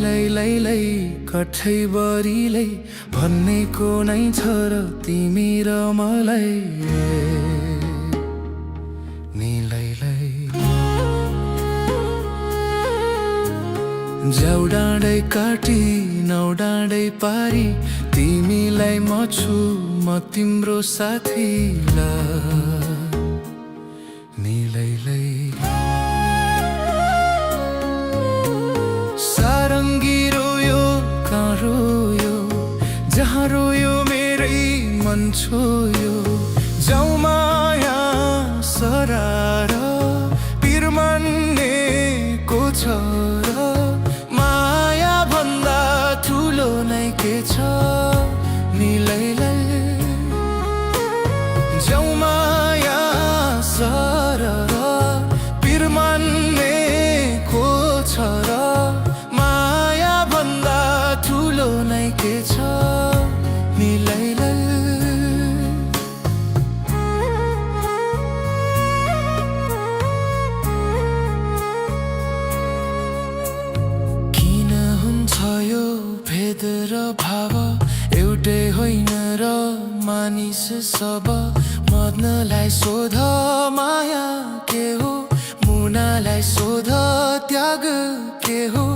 लै लै लै कठैबरीलै भन्नेको नै छ र तिमी र मलाई नि लै लै ज्याउ डाँडै काटी नौ डाँडै पारी तिमीलाई म छु म तिम्रो साथी ला नि लै लै सारङ्गी रोयो कहाँ रोयो जहाँ रोयो मेरै मन छोयो जाऊ माया सरार पिर मान्नेको छ र माया भन्दा ठुलो नै के छ नि लै लै जाऊ माया सरार पिर मान्नेको छ र माया भन्दा ठुलो नै के छ नि लै लै किन हुन्छ यो भेद र भाव एउटै होइन र मानिस सब मदनलाई सोध माया के हो मुनालाई सोध त्याग के हो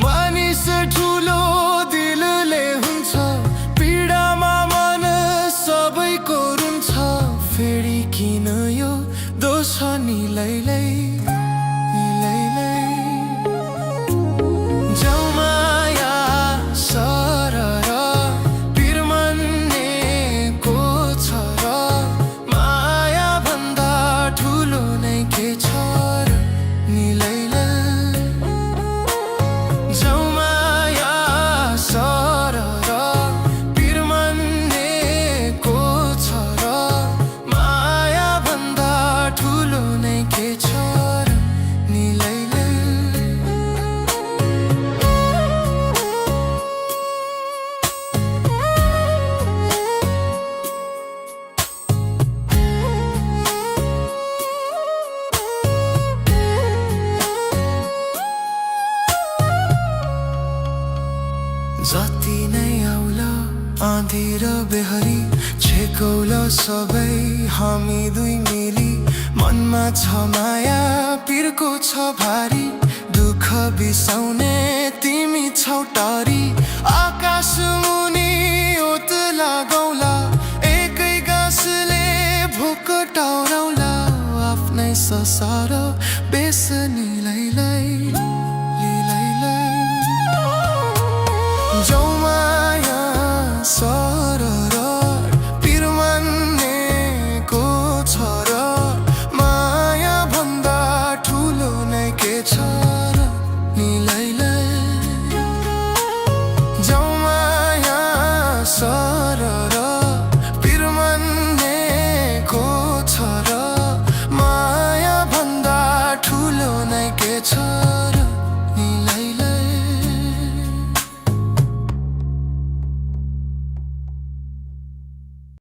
मानिस ठुलो दिलले हुन्छ पीडामा मन सबैको रुन्छ फेरि किन यो दोष नि लै लै नि लै लै जाऊ माया सरर पिर मान्नेको छ र माया भन्दा ठुलो नै के छ र नि लै लै जाऊ माया सरर पिर मान्नेको छ र माया भन्दा ठुलो नै के छ र नि लै लै जति नै आउला आँधी र बेहरी छेकौला सबै हामी दुई मिली मनमा छ माया पिरको छ भारी दुःख बिसाउने तिमी छौ टारी